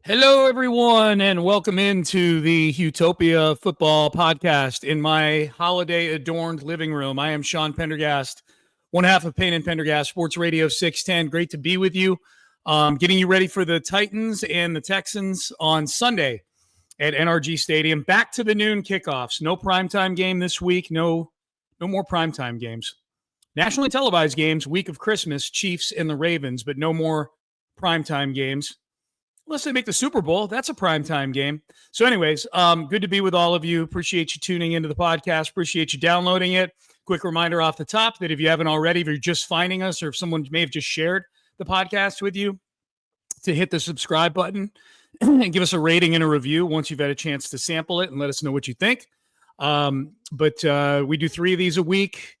Hello, everyone, and welcome into the Utopia Football Podcast in my holiday-adorned living room. I am Sean Pendergast, one half of Payne and Pendergast, Sports Radio 610. Great to be with you. Getting you ready for the Titans and the Texans on Sunday at NRG Stadium. Back to the noon kickoffs. No primetime game this week. No more primetime games. Nationally televised games, week of Christmas, Chiefs and the Ravens, but no more primetime games. Unless they make the Super Bowl, that's a primetime game. So anyways, good to be with all of you. Appreciate you tuning into the podcast. Appreciate you downloading it. Quick reminder off the top that if you haven't already, if you're just finding us or if someone may have just shared the podcast with you, to hit the subscribe button and give us a rating and a review once you've had a chance to sample it and let us know what you think. But we do 3 of these a week.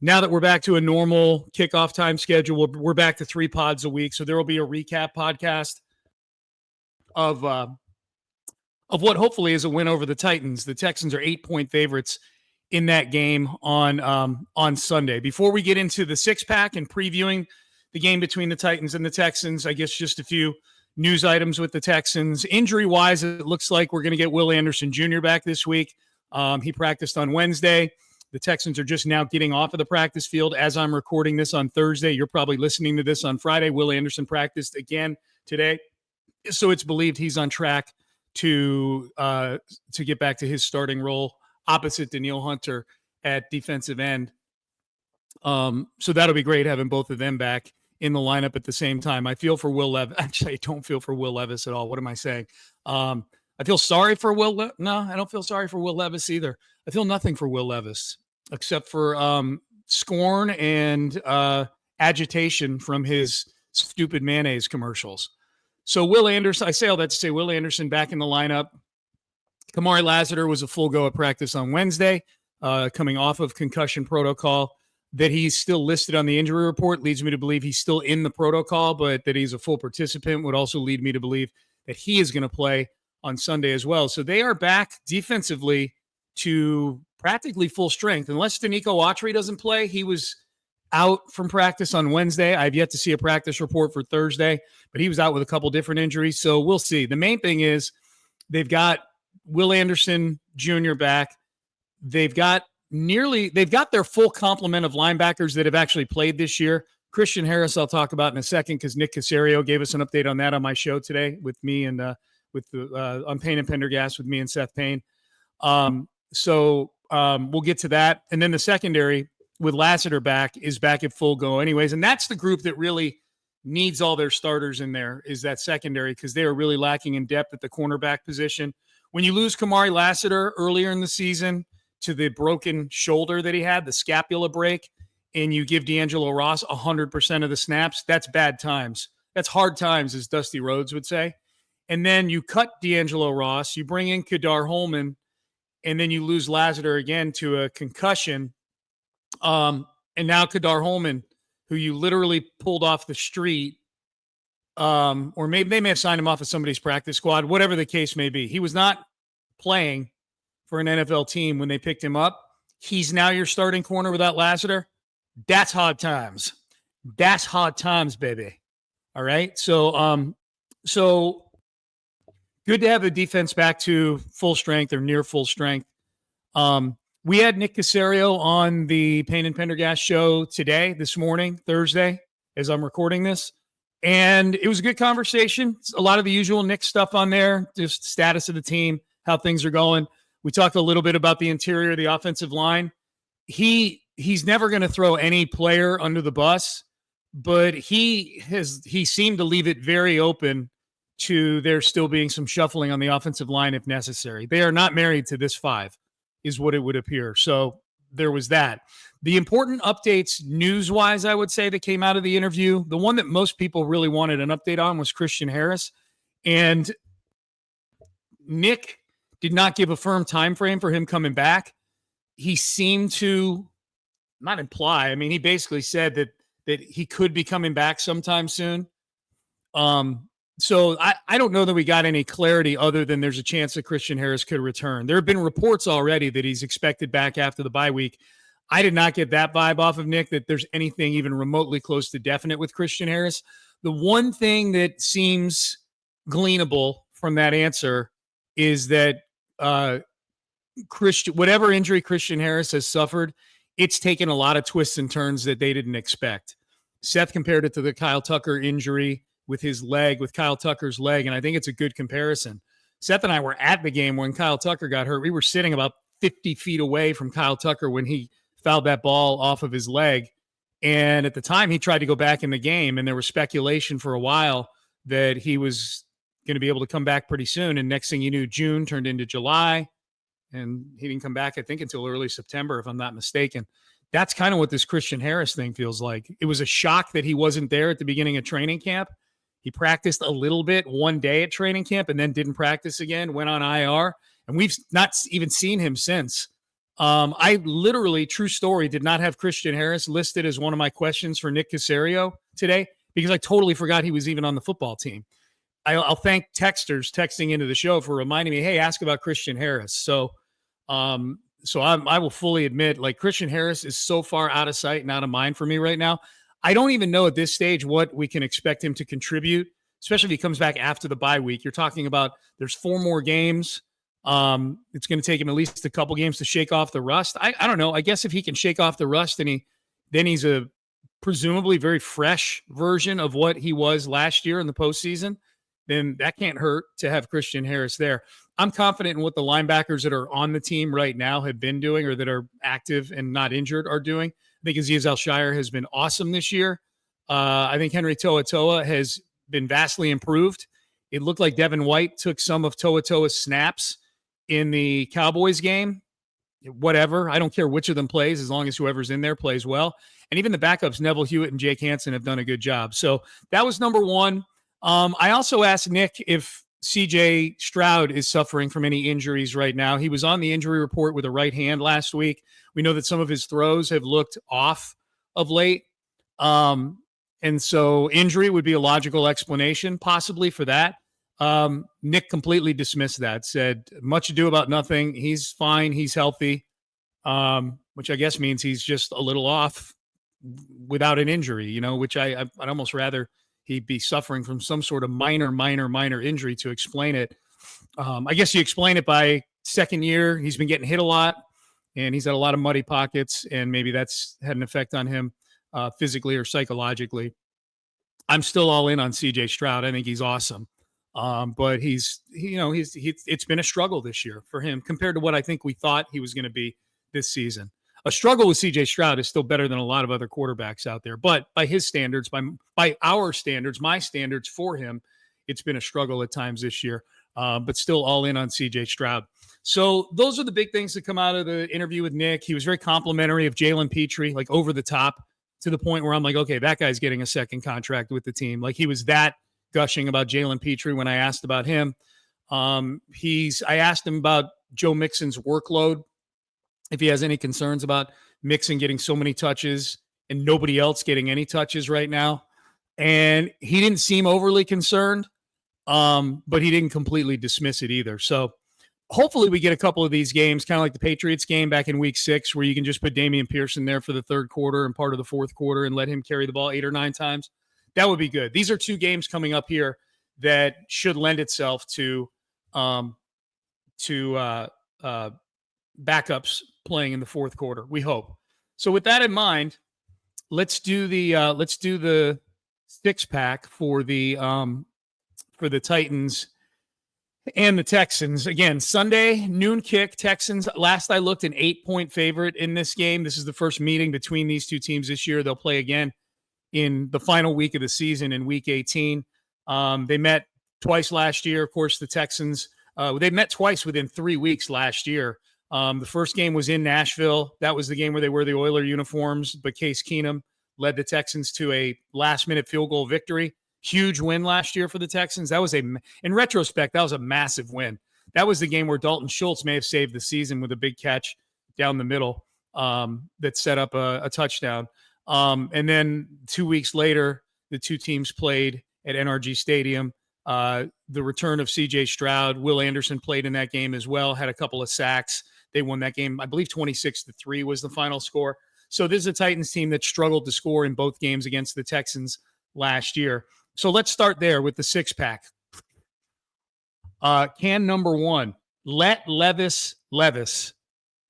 Now that we're back to a normal kickoff time schedule, we're back to 3 pods a week. So there will be a recap podcast of what hopefully is a win over the Titans. The Texans are 8-point favorites in that game on Sunday. Before we get into the six-pack and previewing the game between the Titans and the Texans, I guess just a few news items with the Texans. Injury-wise, it looks like we're going to get Will Anderson Jr. back this week. He practiced on Wednesday. The Texans are just now getting off of the practice field as I'm recording this on Thursday. You're probably listening to this on Friday. Will Anderson practiced again today. So it's believed he's on track to get back to his starting role opposite Danielle Hunter at defensive end. So that'll be great having both of them back in the lineup at the same time. I feel for Will Levis. Actually, I don't feel for Will Levis at all. What am I saying? I feel sorry for Will. No, I don't feel sorry for Will Levis either. I feel nothing for Will Levis except for scorn and agitation from his stupid mayonnaise commercials. So Will Anderson, I say all that to say Will Anderson back in the lineup. Kamari Lassiter was a full go at practice on Wednesday, coming off of concussion protocol. That he's still listed on the injury report leads me to believe he's still in the protocol, but that he's a full participant would also lead me to believe that he is going to play on Sunday as well. So they are back defensively to practically full strength. Unless Danico Autry doesn't play, he was out from practice on Wednesday. I've yet to see a practice report for Thursday, but he was out with a couple different injuries. So we'll see. The main thing is they've got Will Anderson Jr. back. They've got their full complement of linebackers that have actually played this year. Christian Harris, I'll talk about in a second because Nick Caserio gave us an update on that on my show today with me and on Payne and Pendergast with me and Seth Payne. So we'll get to that. And then the secondary with Lassiter back is back at full go anyways. And that's the group that really needs all their starters in there is that secondary because they are really lacking in depth at the cornerback position. When you lose Kamari Lassiter earlier in the season to the broken shoulder that he had, the scapula break, and you give D'Angelo Ross 100% of the snaps, that's bad times. That's hard times, as Dusty Rhodes would say. And then you cut D'Angelo Ross, you bring in Kadar Holman, and then you lose Lassiter again to a concussion. And now Kadar Holman, who you literally pulled off the street, or maybe they may have signed him off of somebody's practice squad, whatever the case may be. He was not playing for an NFL team when they picked him up. He's now your starting corner without Lassiter. That's hard times. That's hard times, baby. All right. So good to have the defense back to full strength or near full strength. We had Nick Caserio on the Payne and Pendergast show this morning, Thursday, as I'm recording this. And it was a good conversation. A lot of the usual Nick stuff on there, just status of the team, how things are going. We talked a little bit about the interior of the offensive line. He's never going to throw any player under the bus, but he seemed to leave it very open to there still being some shuffling on the offensive line if necessary. They are not married to this 5. Is what it would appear. So there was that. The important updates news-wise, I would say, that came out of the interview, the one that most people really wanted an update on was Christian Harris. And Nick did not give a firm time frame for him coming back. He seemed to not imply, I mean, he basically said that he could be coming back sometime soon. So I don't know that we got any clarity other than there's a chance that Christian Harris could return. There have been reports already that he's expected back after the bye week. I did not get that vibe off of Nick, that there's anything even remotely close to definite with Christian Harris. The one thing that seems gleanable from that answer is that whatever injury Christian Harris has suffered, it's taken a lot of twists and turns that they didn't expect. Seth compared it to the Kyle Tucker injury with his leg, with Kyle Tucker's leg, and I think it's a good comparison. Seth and I were at the game when Kyle Tucker got hurt. We were sitting about 50 feet away from Kyle Tucker when he fouled that ball off of his leg. And at the time, he tried to go back in the game, and there was speculation for a while that he was going to be able to come back pretty soon. And next thing you knew, June turned into July, and he didn't come back, I think, until early September, if I'm not mistaken. That's kind of what this Christian Harris thing feels like. It was a shock that he wasn't there at the beginning of training camp. He practiced a little bit one day at training camp and then didn't practice again, went on IR, and we've not even seen him since. I literally, true story, did not have Christian Harris listed as one of my questions for Nick Caserio today because I totally forgot he was even on the football team. I'll thank texters texting into the show for reminding me, hey, ask about Christian Harris. So I will fully admit, like, Christian Harris is so far out of sight and out of mind for me right now. I don't even know at this stage what we can expect him to contribute, especially if he comes back after the bye week. You're talking about there's 4 more games. It's going to take him at least a couple games to shake off the rust. I don't know. I guess if he can shake off the rust, then he's a presumably very fresh version of what he was last year in the postseason. Then that can't hurt to have Christian Harris there. I'm confident in what the linebackers that are on the team right now have been doing, or that are active and not injured are doing. I think Azeez Al-Shire has been awesome this year. I think Henry To'oTo'o has been vastly improved. It looked like Devin White took some of To'oTo'o's snaps in the Cowboys game. Whatever. I don't care which of them plays, as long as whoever's in there plays well. And even the backups, Neville Hewitt and Jake Hansen, have done a good job. So that was number one. I also asked Nick if CJ Stroud is suffering from any injuries right now. He was on the injury report with a right hand last week. We know that some of his throws have looked off of late. And so injury would be a logical explanation possibly for that. Nick completely dismissed that, said much ado about nothing. He's fine. He's healthy, which I guess means he's just a little off without an injury, which I'd almost rather he'd be suffering from some sort of minor injury to explain it. I guess you explain it by second year. He's been getting hit a lot, and he's had a lot of muddy pockets, and maybe that's had an effect on him physically or psychologically. I'm still all in on CJ Stroud. I think he's awesome. But it's been a struggle this year for him compared to what I think we thought he was going to be this season. A struggle with CJ Stroud is still better than a lot of other quarterbacks out there, but by his standards, by our standards, my standards for him, it's been a struggle at times this year, but still all in on CJ Stroud. So those are the big things that come out of the interview with Nick. He was very complimentary of Jalen Petrie, like over the top, to the point where I'm like, okay, that guy's getting a second contract with the team. Like, he was that gushing about Jalen Petrie when I asked about him. I asked him about Joe Mixon's workload, if he has any concerns about Mixon getting so many touches and nobody else getting any touches right now. And he didn't seem overly concerned, but he didn't completely dismiss it either. So hopefully we get a couple of these games, kind of like the Patriots game back in week 6, where you can just put Damian Pearson there for the third quarter and part of the fourth quarter and let him carry the ball 8 or 9 times. That would be good. These are 2 games coming up here that should lend itself to backups playing in the fourth quarter, we hope. So with that in mind, let's do the 6-pack for the Titans and the Texans. Again, Sunday, noon kick. Texans, last I looked, an 8-point favorite in this game. This is the first meeting between these two teams this year. They'll play again in the final week of the season in week 18. They met twice last year. Of course, the Texans, they met twice within 3 weeks last year. The first game was in Nashville. That was the game where they wear the Oiler uniforms, but Case Keenum led the Texans to a last-minute field goal victory. Huge win last year for the Texans. That was in retrospect, that was a massive win. That was the game where Dalton Schultz may have saved the season with a big catch down the middle that set up a touchdown. And then 2 weeks later, the two teams played at NRG Stadium. The return of CJ Stroud, Will Anderson played in that game as well, had a couple of sacks. They won that game. I believe 26-3 was the final score. So this is a Titans team that struggled to score in both games against the Texans last year. So let's start there with the 6-pack. Can number one, let Levis.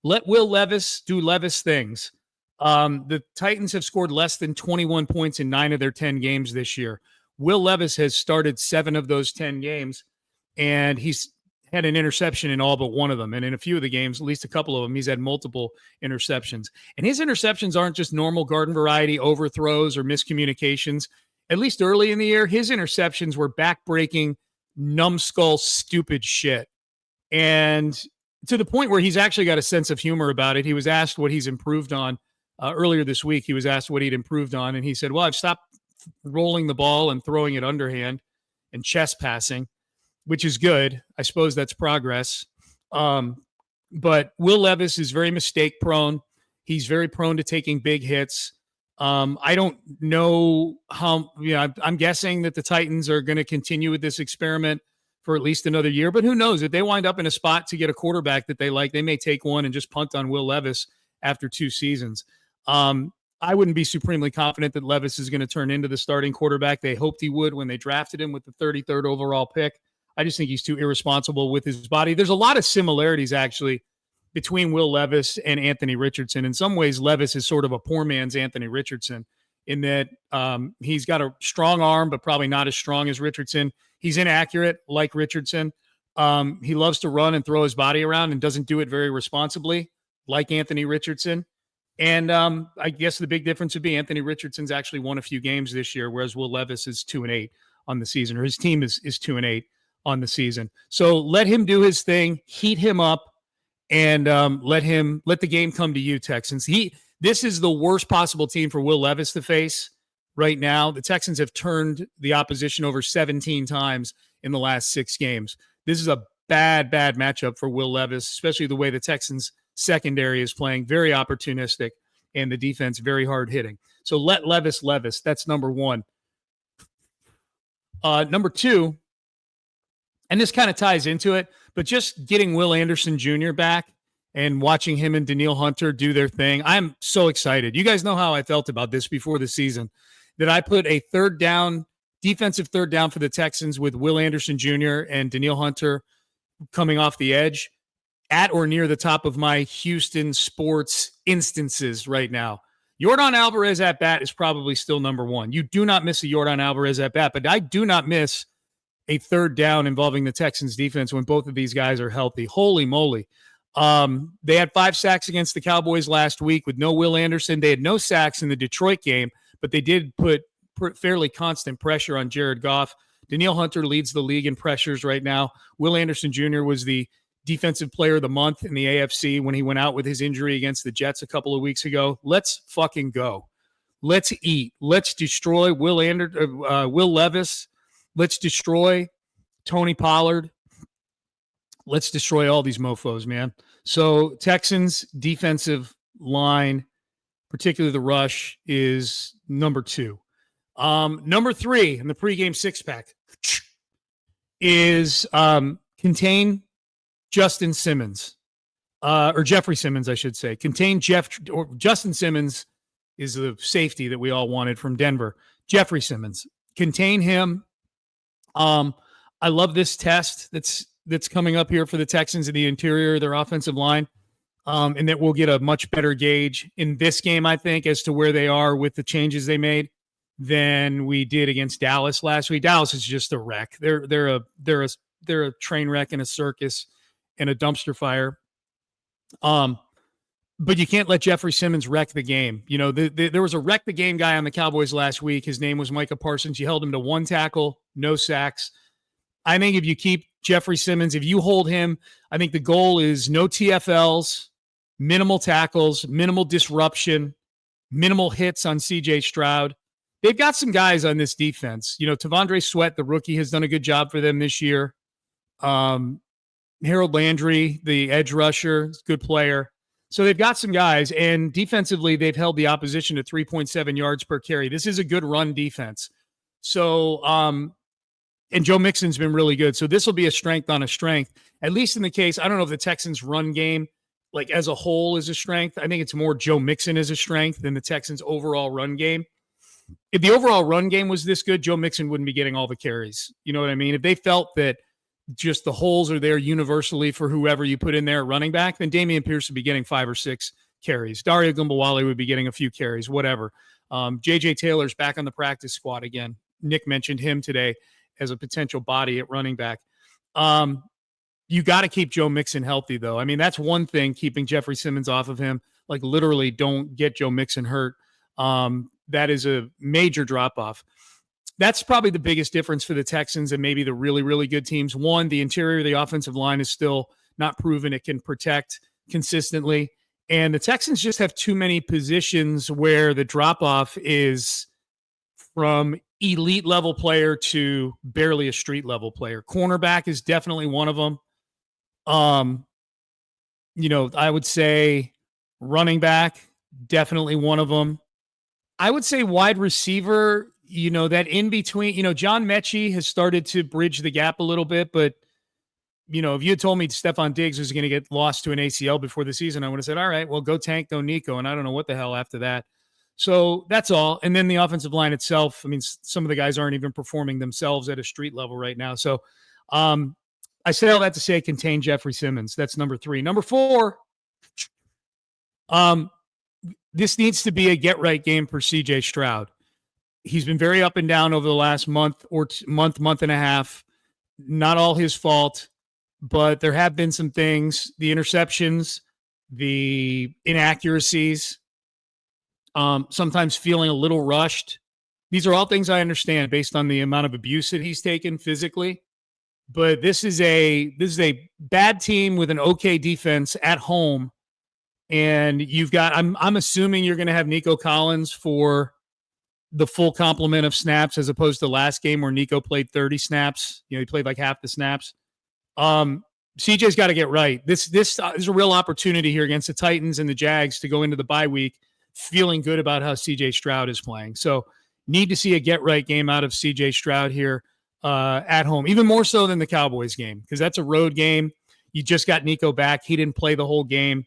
Let Will Levis do Levis things. The Titans have scored less than 21 points in 9 of their 10 games this year. Will Levis has started 7 of those 10 games, and he's had an interception in all but one of them. And in a few of the games, at least a couple of them, he's had multiple interceptions. And his interceptions aren't just normal garden variety overthrows or miscommunications. At least early in the year, his interceptions were backbreaking, numbskull, stupid shit. And to the point where he's actually got a sense of humor about it. He was asked what he's improved on earlier this week. He was asked what he'd improved on, and he said, well, I've stopped rolling the ball and throwing it underhand and chest passing, which is good. I suppose that's progress. But Will Levis is very mistake prone. He's very prone to taking big hits. I don't know how, I'm guessing that the Titans are going to continue with this experiment for at least another year, but who knows? If they wind up in a spot to get a quarterback that they like, they may take one and just punt on Will Levis after 2 seasons. I wouldn't be supremely confident that Levis is going to turn into the starting quarterback they hoped he would when they drafted him with the 33rd overall pick. I just think he's too irresponsible with his body. There's a lot of similarities, actually, between Will Levis and Anthony Richardson. In some ways, Levis is sort of a poor man's Anthony Richardson in that he's got a strong arm, but probably not as strong as Richardson. He's inaccurate like Richardson. He loves to run and throw his body around and doesn't do it very responsibly like Anthony Richardson. And I guess the big difference would be Anthony Richardson's actually won a few games this year, whereas Will Levis is 2-8 on the season, or his team is 2-8 on the season. So let him do his thing, heat him up, and let the game come to you, Texans. This is the worst possible team for Will Levis to face right now. The Texans have turned the opposition over 17 times in the last 6 games. This is a bad matchup for Will Levis, especially the way the Texans secondary is playing, very opportunistic, and the defense very hard hitting. So let Levis. That's number one. Number two, and this kind of ties into it, but just getting Will Anderson Jr. back and watching him and Danielle Hunter do their thing. I'm so excited. You guys know how I felt about this before the season, that I put a defensive third down for the Texans with Will Anderson Jr. and Danielle Hunter coming off the edge at or near the top of my Houston sports instances right now. Yordan Alvarez at bat is probably still number one. You do not miss a Yordan Alvarez at bat, but I do not miss a third down involving the Texans defense when both of these guys are healthy. Holy moly. They had 5 sacks against the Cowboys last week with no Will Anderson. They had no sacks in the Detroit game, but they did put fairly constant pressure on Jared Goff. Danielle Hunter leads the league in pressures right now. Will Anderson Jr. was the defensive player of the month in the AFC when he went out with his injury against the Jets a couple of weeks ago. Let's fucking go. Let's eat. Let's destroy Will Levis. Let's destroy Tony Pollard. Let's destroy all these mofos, man. So Texans defensive line, particularly the rush, is number 2. Number 3 in the pregame 6-pack is contain Justin Simmons, or Jeffrey Simmons, I should say. Justin Simmons is the safety that we all wanted from Denver. Jeffrey Simmons. Contain him. I love this test that's coming up here for the Texans in the interior of their offensive line, and that we'll get a much better gauge in this game, I think, as to where they are with the changes they made than we did against Dallas last week. Dallas is just a wreck. They're a train wreck and a circus and a dumpster fire. But you can't let Jeffrey Simmons wreck the game. You know, there was a wreck the game guy on the Cowboys last week. His name was Micah Parsons. You held him to 1 tackle, no sacks. I think if you keep Jeffrey Simmons, if you hold him, I think the goal is no TFLs, minimal tackles, minimal disruption, minimal hits on CJ Stroud. They've got some guys on this defense. You know, Tavondre Sweat, the rookie, has done a good job for them this year. Harold Landry, the edge rusher, is a good player. So they've got some guys, and defensively, they've held the opposition to 3.7 yards per carry. This is a good run defense. So, and Joe Mixon's been really good. So this will be a strength on a strength, at least in the case. I don't know if the Texans run game, like as a whole, is a strength. I think it's more Joe Mixon is a strength than the Texans overall run game. If the overall run game was this good, Joe Mixon wouldn't be getting all the carries. You know what I mean? If they felt that just the holes are there universally for whoever you put in there at running back, then Dameon Pierce would be getting 5 or 6 carries. Dario Gumbawale would be getting a few carries, whatever. J.J. Taylor's back on the practice squad again. Nick mentioned him today as a potential body at running back. You got to keep Joe Mixon healthy, though. I mean, that's one thing, keeping Jeffrey Simmons off of him. Like, literally, don't get Joe Mixon hurt. That is a major drop-off. That's probably the biggest difference for the Texans and maybe the really, really good teams. One, the interior of the offensive line is still not proven it can protect consistently. And the Texans just have too many positions where the drop-off is from elite level player to barely a street level player. Cornerback is definitely one of them. I would say running back, definitely one of them. I would say wide receiver, that in between, John Mechie has started to bridge the gap a little bit, but if you had told me Stephon Diggs was going to get lost to an ACL before the season, I would have said, all right, well, go Tank, go Nico. And I don't know what the hell after that. So that's all. And then the offensive line itself, I mean, some of the guys aren't even performing themselves at a street level right now. So I say all that to say contain Jeffrey Simmons. That's number 3. Number 4, this needs to be a get-right game for C.J. Stroud. He's been very up and down over the last month and a half. Not all his fault, but there have been some things, the interceptions, the inaccuracies, sometimes feeling a little rushed. These are all things I understand based on the amount of abuse that he's taken physically. But this is a bad team with an okay defense at home. And you've got, I'm assuming you're going to have Nico Collins for the full complement of snaps as opposed to last game where Nico played 30 snaps. He played like half the snaps. CJ's got to get right. This is a real opportunity here against the Titans and the Jags to go into the bye week feeling good about how CJ Stroud is playing. So need to see a get right game out of CJ Stroud here at home, even more so than the Cowboys game, because that's a road game. You just got Nico back. He didn't play the whole game.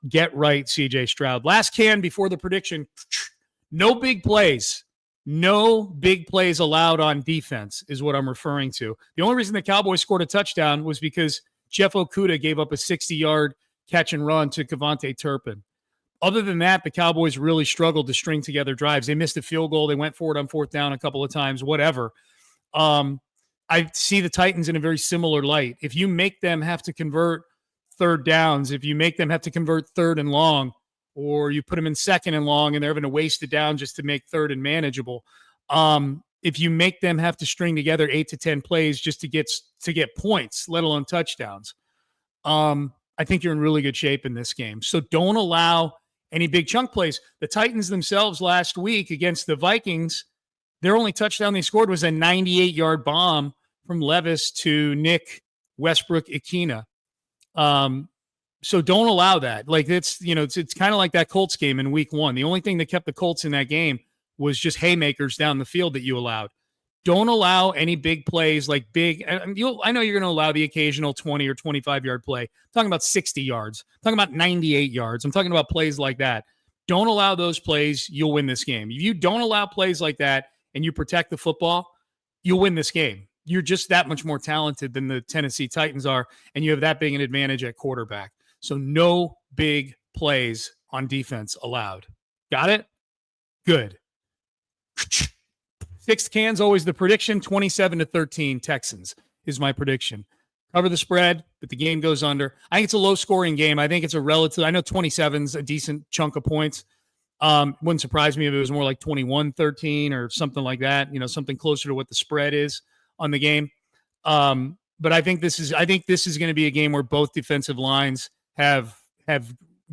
Get right, CJ Stroud. Last can before the prediction. No big plays. No big plays allowed on defense is what I'm referring to. The only reason the Cowboys scored a touchdown was because Jeff Okudah gave up a 60-yard catch and run to Kevontae Turpin. Other than that, the Cowboys really struggled to string together drives. They missed a field goal. They went for it on 4th down a couple of times, whatever. I see the Titans in a very similar light. If you make them have to convert 3rd downs, if you make them have to convert 3rd and long, or you put them in 2nd and long and they're having to waste it down just to make 3rd and manageable. If you make them have to string together 8 to 10 plays just to get points, let alone touchdowns, I think you're in really good shape in this game. So don't allow any big chunk plays. The Titans themselves last week against the Vikings, their only touchdown they scored was a 98-yard bomb from Levis to Nick Westbrook-Ikhine. So don't allow that. Like it's kind of like that Colts game in week 1. The only thing that kept the Colts in that game was just haymakers down the field that you allowed. Don't allow any big plays like big. I know you're going to allow the occasional 20 or 25-yard play. I'm talking about 60 yards. I'm talking about 98 yards. I'm talking about plays like that. Don't allow those plays. You'll win this game. If you don't allow plays like that and you protect the football, you'll win this game. You're just that much more talented than the Tennessee Titans are, and you have that big an advantage at quarterback. So no big plays on defense allowed. Got it? Good. 6th can's always the prediction. 27-13 Texans is my prediction. Cover the spread, but the game goes under. I think it's a low-scoring game. I think it's a relative. I know 27's a decent chunk of points. Wouldn't surprise me if it was more like 21-13 or something like that. Something closer to what the spread is on the game. But I think this is going to be a game where both defensive lines have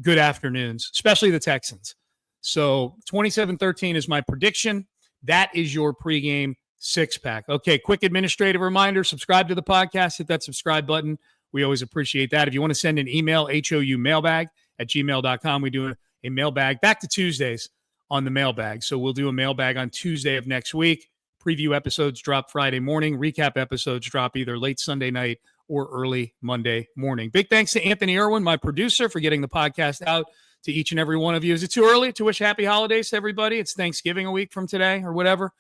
good afternoons, especially the Texans. So 27-13 is my prediction. That is your pregame 6-pack. Okay, quick administrative reminder, subscribe to the podcast, hit that subscribe button. We always appreciate that. If you want to send an email, houmailbag@gmail.com. We do a mailbag back to Tuesdays on the mailbag. So we'll do a mailbag on Tuesday of next week. Preview episodes drop Friday morning. Recap episodes drop either late Sunday night or early Monday morning. Big thanks to Anthony Irwin, my producer, for getting the podcast out to each and every one of you. Is it too early to wish happy holidays to everybody? It's Thanksgiving a week from today or whatever.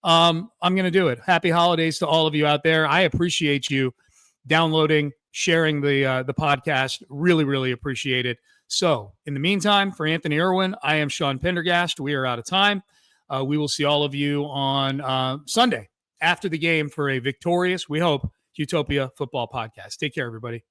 I'm going to do it. Happy holidays to all of you out there. I appreciate you downloading, sharing the podcast. Really, really appreciate it. So in the meantime, for Anthony Irwin, I am Sean Pendergast. We are out of time. We will see all of you on Sunday after the game for a victorious, we hope, Utopia football podcast. Take care, everybody.